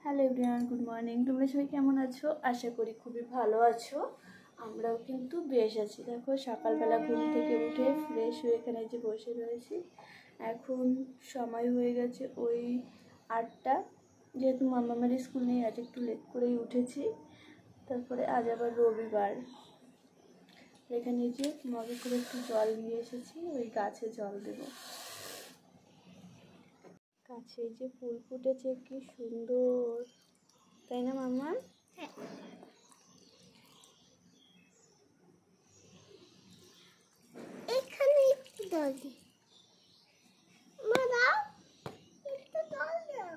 Hello everyone, good morning. তোমরা সবাই কেমন আছো? আশা করি খুবই ভালো আছো। আমরাও কিন্তু বেশ আছি। দেখো সকালবেলা ঘুম থেকে উঠে ফ্রেশ হয়ে এখানে যে বসে রয়েছি। এখন সময় হয়ে গেছে ওই 8টা। যেহেতু মামামের স্কুল নেই, আজ একটু লেট করেই উঠেছি। তারপরে আজ আবার রবিবার। এখানে যে মগে করে একটু জল নিয়ে এসেছি, ওই গাছে জল দেবো। গাছে যে ফুল ফুটেছে কি সুন্দর, তাই না মামা? এখানে একটু জল দি মা, দাও একটু জল দাও।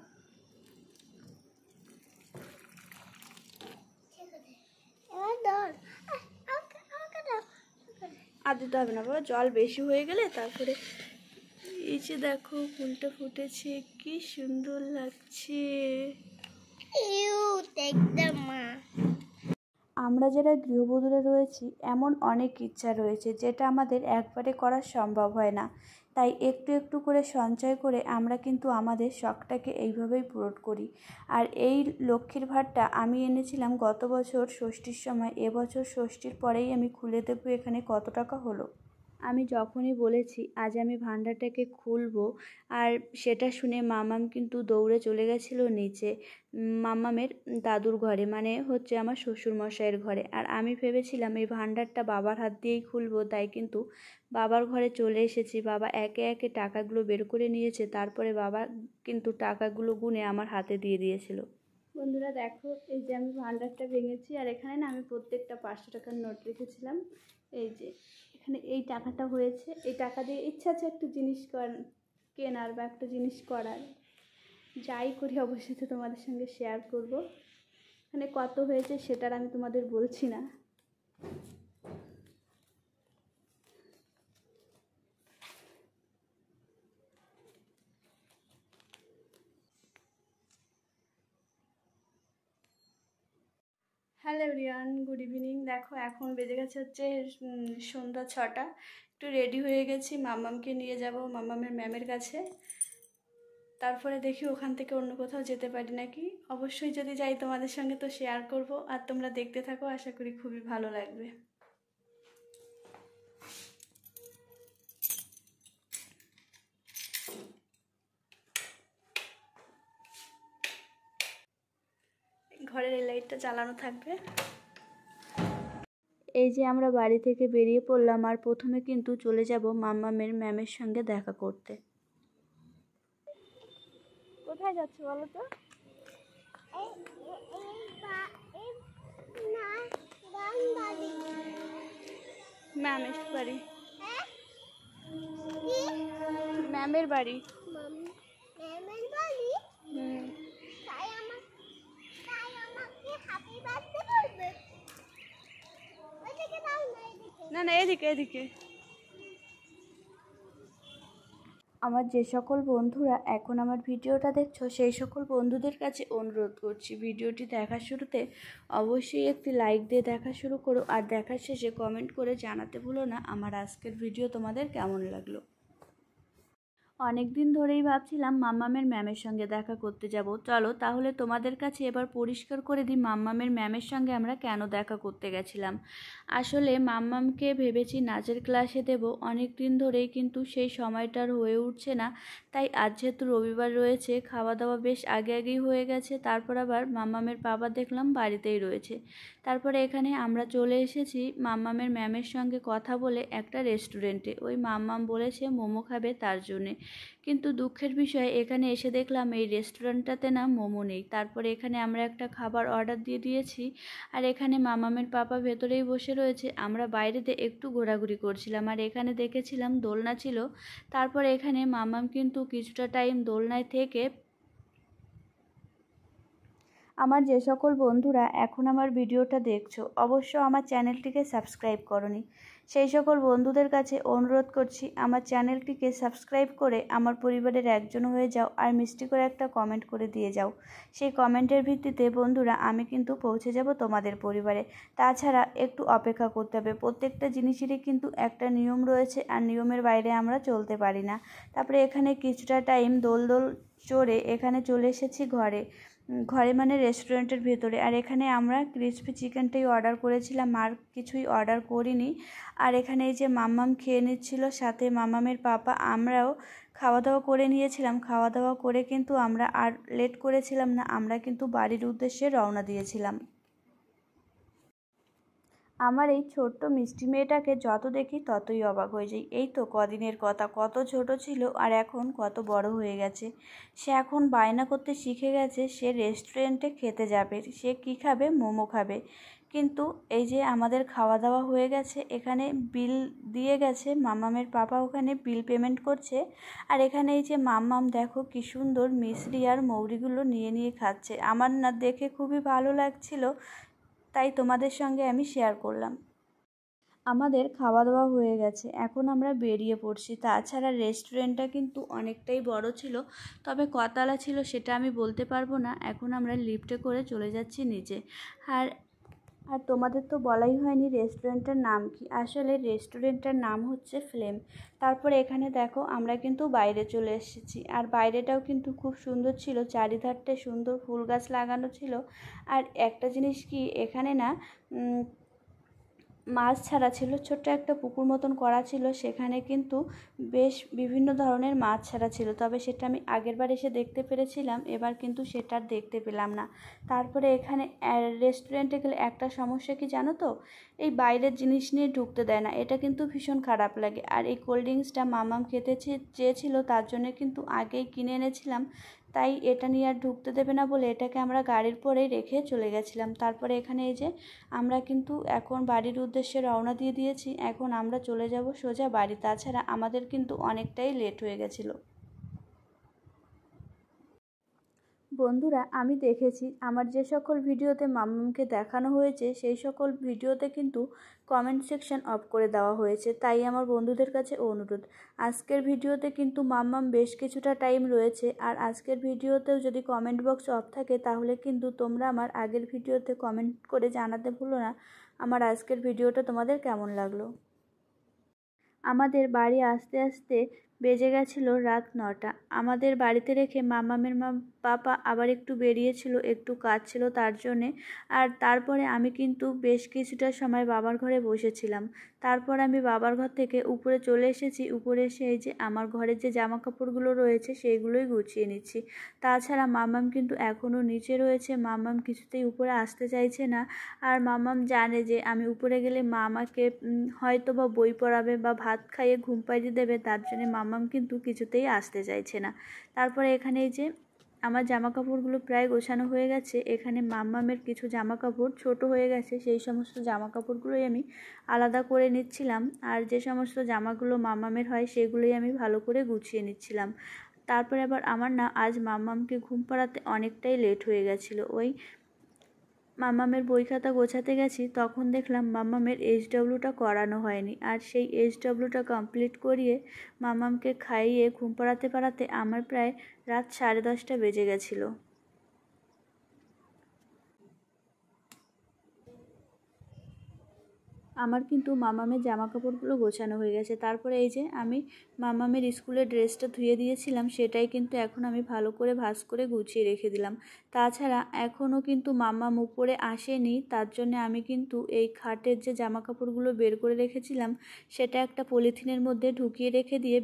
এবার দাও, আমাকে দাও। আর দিতে হবে না বাবা, জল বেশি হয়ে গেলে তারপরে। এই যে দেখো ফুলটা ফুটেছে, কি সুন্দর লাগছে। মা, আমরা যারা গৃহবধূরা রয়েছি, এমন অনেক ইচ্ছা রয়েছে যেটা আমাদের একবারে করা সম্ভব হয় না। তাই একটু একটু করে সঞ্চয় করে আমরা কিন্তু আমাদের শখটাকে এইভাবেই পূরণ করি। আর এই লক্ষ্মীর ভাঁড়টা আমি এনেছিলাম গত বছর ষষ্ঠীর সময়। এবছর ষষ্ঠীর পরেই আমি খুলে দেবো এখানে কত টাকা হলো। আমি যখনই বলেছি আজ আমি ভাণ্ডারটাকে খুলবো, আর সেটা শুনে মামাম কিন্তু দৌড়ে চলে গেছিলো নিচে মামামের দাদুর ঘরে, মানে হচ্ছে আমার শ্বশুরমশাইয়ের ঘরে। আর আমি ভেবেছিলাম এই ভাণ্ডারটা বাবার হাত দিয়েই খুলবো, তাই কিন্তু বাবার ঘরে চলে এসেছি। বাবা একে একে টাকাগুলো বের করে নিয়েছে, তারপরে বাবা কিন্তু টাকাগুলো গুনে আমার হাতে দিয়ে দিয়েছিল। বন্ধুরা দেখো, এই যে আমি ভাণ্ডারটা ভেঙেছি, আর এখানে না আমি প্রত্যেকটা 500 টাকার নোট রেখেছিলাম। এই যে এখানে এই টাকাটা হয়েছে, এই টাকা দিয়ে ইচ্ছা আছে একটা জিনিস কেনার বা একটা জিনিস করার। যাই করি অবশ্যই তো তোমাদের সঙ্গে শেয়ার করব। এখানে কত হয়েছে সেটার আমি তোমাদের বলছি না। Hello everyone, good evening. দেখো এখন বেজে গেছে হচ্ছে সন্ধ্যা 6টা। একটু রেডি হয়ে গেছি, মামামকে নিয়ে যাব মামামের ম্যামের কাছে। তারপরে দেখি ওখান থেকে অন্য কোথাও যেতে পারি নাকি। অবশ্যই যদি যাই তোমাদের সঙ্গে তো শেয়ার করব, আর তোমরা দেখতে থাকো, আশা করি খুবই ভালো লাগবে। ঘরের এই লাইটটা চালানো থাকবে। এই যে আমরা বাড়ি থেকে বেরিয়ে পড়লাম, আর প্রথমে কিন্তু চলে যাব মামামের ম্যামের সঙ্গে দেখা করতে। কোথায় যাচ্ছ বলো তো? ম্যামের বাড়ি। ম্যামের বাড়ি। না না, এদিকে এদিকে। আমার যে সকল বন্ধুরা এখন আমার ভিডিওটা দেখছো, সেই সকল বন্ধুদের কাছে অনুরোধ করছি, ভিডিওটি দেখার শুরুতে অবশ্যই একটি লাইক দিয়ে দেখা শুরু করো, আর দেখার শেষে কমেন্ট করে জানাতে ভুলো না আমার আজকের ভিডিও তোমাদের কেমন লাগলো। অনেক দিন ধরেই ভাবছিলাম মাম্মামের ম্যামের সঙ্গে দেখা করতে যাব। চলো তাহলে তোমাদের কাছে এবার পরিষ্কার করে দিই মাম্মামের ম্যামের সঙ্গে আমরা কেন দেখা করতে গেছিলাম। আসলে মাম্মামকে ভেবেছি নাচের ক্লাসে দেব, অনেক দিন ধরেই কিন্তু সেই সময়টার হয়ে উঠছে না। তাই আজ যেহেতু রবিবার রয়েছে, খাওয়া দাওয়া বেশ আগে আগেই হয়ে গেছে। তারপর আবার মাম্মামের বাবা দেখলাম বাড়িতেই রয়েছে। তারপরে এখানে আমরা চলে এসেছি মাম্মামের ম্যামের সঙ্গে কথা বলে একটা রেস্টুরেন্টে। ওই মাম্মাম বলেছে মোমো খাবে, তার জন্যে। কিন্তু দুঃখের বিষয় এখানে এসে দেখলাম এই রেস্টুরেন্টটাতে না মোমো নেই। তারপরে এখানে আমরা একটা খাবার অর্ডার দিয়ে দিয়েছি, আর এখানে মামামের পাপা ভেতরেই বসে রয়েছে। আমরা বাইরেতে একটু ঘোরাঘুরি করছিলাম, আর এখানে দেখেছিলাম দোলনা ছিল। তারপরে এখানে মামাম কিন্তু কিছুটা টাইম দোলনায় থেকে। আমার যে সকল বন্ধুরা এখন আমার ভিডিওটা দেখছো, অবশ্য আমার চ্যানেলটিকে সাবস্ক্রাইব করোনি, সেই সকল বন্ধুদের কাছে অনুরোধ করছি আমার চ্যানেলটিকে সাবস্ক্রাইব করে আমার পরিবারের একজন হয়ে যাও, আর মিষ্টি করে একটা কমেন্ট করে দিয়ে যাও। সেই কমেন্টের ভিত্তিতে বন্ধুরা আমি কিন্তু পৌঁছে যাব তোমাদের পরিবারে। তাছাড়া একটু অপেক্ষা করতে হবে, প্রত্যেকটা জিনিসেরই কিন্তু একটা নিয়ম রয়েছে, আর নিয়মের বাইরে আমরা চলতে পারি না। তারপরে এখানে কিছুটা টাইম দোল চড়ে এখানে চলে এসেছি ঘরে। ঘরে মানে রেস্টুরেন্টের ভেতরে। আর এখানে আমরা ক্রিসপি চিকেনটাই অর্ডার করেছিলাম, আর কিছুই অর্ডার করিনি। আর এখানে এই যে মাম্মাম খেয়ে নিচ্ছিল, সাথে মাম্মামের পাপা, আমরাও খাওয়া দাওয়া করে নিয়েছিলাম। খাওয়া দাওয়া করে কিন্তু আমরা আর লেট করেছিলাম না, আমরা কিন্তু বাড়ির উদ্দেশ্যে রওনা দিয়েছিলাম। আমার এই ছোট্ট মিষ্টি মেয়েটাকে যত দেখি ততই অবাক হয়ে যাই। এই তো কদিনের কথা, কত ছোট ছিল আর এখন কত বড় হয়ে গেছে। সে এখন বায়না করতে শিখে গেছে, সে রেস্টুরেন্টে খেতে যাবে। সে কি খাবে? মোমো খাবে। কিন্তু এই যে আমাদের খাওয়া দাওয়া হয়ে গেছে, এখানে বিল দিয়ে গেছে, মাম্মামের পাপা ওখানে বিল পেমেন্ট করছে। আর এখানে এই যে মাম্মাম দেখো কি সুন্দর মিশ্রি আর মৌরিগুলো নিয়ে নিয়ে খাচ্ছে। আমার না দেখে খুবই ভালো লাগছিল, তাই তোমাদের সঙ্গে আমি শেয়ার করলাম। আমাদের খাওয়া দাওয়া হয়ে গেছে, এখন আমরা বেরিয়ে পড়ছি। তাছাড়া রেস্টুরেন্টটা কিন্তু অনেকটাই বড় ছিল, তবে কতলা ছিল সেটা আমি বলতে পারবো না। এখন আমরা লিফটে করে চলে যাচ্ছি নিচে। আর আর তোমাদের তো বলাই হয়নি রেস্টুরেন্টের নাম কি। আসলে রেস্টুরেন্টের নাম হচ্ছে ফ্লেম। তারপরে এখানে দেখো আমরা কিন্তু বাইরে চলে এসেছি, আর বাইরেটাও কিন্তু খুব সুন্দর ছিল, চারিধারটা সুন্দর ফুল গাছ লাগানো ছিল। আর একটা জিনিস কি, এখানে না মাছ ছাড়া ছিল, ছোট্ট একটা পুকুর মতন করা ছিল, সেখানে কিন্তু বেশ বিভিন্ন ধরনের মাছ ছাড়া ছিল। তবে সেটা আমি আগেরবার এসে দেখতে পেরেছিলাম, এবার কিন্তু সেটা আর দেখতে পেলাম না। তারপরে এখানে রেস্টুরেন্টে গেলে একটা সমস্যা কি জানো তো, এই বাইরের জিনিস নিয়ে ঢুকতে দেয় না, এটা কিন্তু ভীষণ খারাপ লাগে। আর এই কোল্ড ড্রিঙ্কসটা মামাম খেতে চেয়েছিল, তার জন্য কিন্তু আগেই কিনে এনেছিলাম, তাই এটা নিয়ে আর ঢুকতে দেবে না বলে এটাকে আমরা গাড়ির পরেই রেখে চলে গেছিলাম। তারপরে এখানে এই যে আমরা কিন্তু এখন বাড়ির উদ্দেশ্যে রওনা দিয়ে দিয়েছি, এখন আমরা চলে যাব সোজা বাড়ি। তাছাড়া আমাদের কিন্তু অনেকটাই লেট হয়ে গেছিলো। বন্ধুরা, আমি দেখেছি আমার যে সকল ভিডিওতে মাম্মামকে দেখানো হয়েছে সেই সকল ভিডিওতে কিন্তু কমেন্ট সেকশন অফ করে দেওয়া হয়েছে। তাই আমার বন্ধুদের কাছে অনুরোধ, আজকের ভিডিওতে কিন্তু মাম্মাম বেশ কিছুটা টাইম রয়েছে। আর আজকের ভিডিওতেও যদি কমেন্ট বক্স অফ থাকে তাহলে কিন্তু তোমরা আমার আগের ভিডিওতে কমেন্ট করে জানাতে ভুলো না আমার আজকের ভিডিওটা তোমাদের কেমন লাগলো। আমাদের বাড়ি আসতে আসতে বেজে গেছিলো রাত 9টা। আমাদের বাড়িতে রেখে মামামের পাপা আবার একটু বেরিয়েছিল, একটু কাজ ছিল তার জন্যে। আর তারপরে আমি কিন্তু বেশ কিছুটা সময় বাবার ঘরে বসেছিলাম। তারপর আমি বাবার ঘর থেকে উপরে চলে এসেছি। উপরে এসে এই যে আমার ঘরের যে জামা কাপড়গুলো রয়েছে সেইগুলোই গুছিয়ে নিচ্ছি। তাছাড়া মামাম কিন্তু এখনও নিচে রয়েছে, মামাম কিছুতেই উপরে আসতে চাইছে না। আর মামাম জানে যে আমি উপরে গেলে মা আমাকে হয়তো বা বই পড়াবে বা ভাত খাইয়ে ঘুম পাড়িয়ে দেবে, তার জন্য মামাম কিন্তু কিছুতেই আসতে চাইছে না। তারপরে এখানে এই যে আমার জামা কাপড়গুলো প্রায় গোছানো হয়ে গেছে। এখানে মাম্মামের কিছু জামা কাপড় ছোট হয়ে গেছে, সেই সমস্ত জামা কাপড়গুলোই আমি আলাদা করে নিচ্ছিলাম। আর যে সমস্ত জামাগুলো মাম্মামের হয় সেগুলোই আমি ভালো করে গুছিয়ে নিচ্ছিলাম। তারপরে আবার আমার না আজ মাম্মামকে ঘুম পাড়াতে অনেকটাই লেট হয়ে গেছিলো। ওই মাম্মামের বই খাতা গোছাতে গেছি, তখন দেখলাম মাম্মামের এইচডব্লিউটা করানো হয়নি। আর সেই এইচডব্লিউটা কমপ্লিট করিয়ে মাম্মামকে খাইয়ে ঘুম পাড়াতে পাড়াতে আমার প্রায় রাত 10:30 বেজে গেছিলো। আমার কিন্তু মামামের জামা কাপড়গুলো গোছানো হয়ে গেছে। তারপরে এই যে আমি মামামের স্কুলের ড্রেসটা ধুয়ে দিয়েছিলাম, সেটাই কিন্তু এখন আমি ভালো করে ভাঁজ করে গুছিয়ে রেখে দিলাম। তাছাড়া এখনও কিন্তু মামাম উপরে আসেনি, তার জন্য আমি কিন্তু এই খাটের যে জামা কাপড়গুলো বের করে রেখেছিলাম সেটা একটা পলিথিনের মধ্যে ঢুকিয়ে রেখে দিয়ে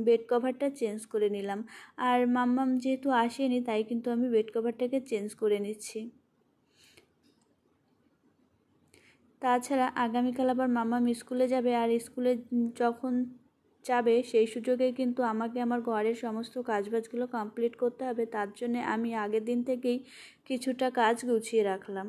বেড কভারটা চেঞ্জ করে নিলাম। আর মাম্মাম যেহেতু আসেনি তাই কিন্তু আমি বেড কভারটাকে চেঞ্জ করে নিচ্ছি। তাছাড়া আগামীকাল আবার মাম্মাম স্কুলে যাবে, আর স্কুলে যখন যাবে সেই সুযোগে কিন্তু আমাকে আমার ঘরের সমস্ত কাজবাজগুলো কমপ্লিট করতে হবে। তার জন্য আমি আগের দিন থেকেই কিছুটা কাজ গুছিয়ে রাখলাম।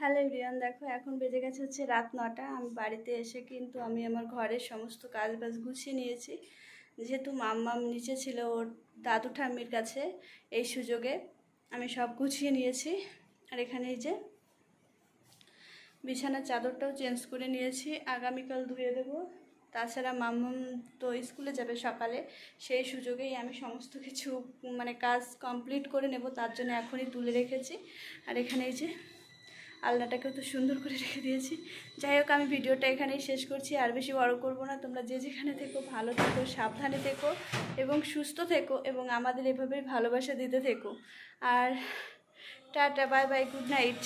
হ্যালো এভরিওয়ান, দেখো এখন বেজে গেছে হচ্ছে রাত 9টা। আমি বাড়িতে এসে কিন্তু আমি আমার ঘরের সমস্ত কাজ বাজ গুছিয়ে নিয়েছি। যেহেতু মাম্মাম নিচে ছিল ওর দাদু ঠাম্মির কাছে, এই সুযোগে আমি সব গুছিয়ে নিয়েছি। আর এখানে এই যে বিছানার চাদরটাও চেঞ্জ করে নিয়েছি, আগামীকাল ধুয়ে দেবো। তাছাড়া মাম্মাম তো স্কুলে যাবে সকালে, সেই সুযোগেই আমি সমস্ত কিছু কাজ কমপ্লিট করে নেব, তার জন্য এখনই তুলে রেখেছি। আর এখানে এই যে আলনাটাকেও তো সুন্দর করে রেখে দিয়েছি। যাই হোক, আমি ভিডিওটা এখানেই শেষ করছি, আর বেশি বড় করব না। তোমরা যে যেখানে থেকো ভালো থেকো, সাবধানে থেকো এবং সুস্থ থেকো, এবং আমাদের এভাবেই ভালোবাসা দিতে থেকো। আর tata, bye bye, good night.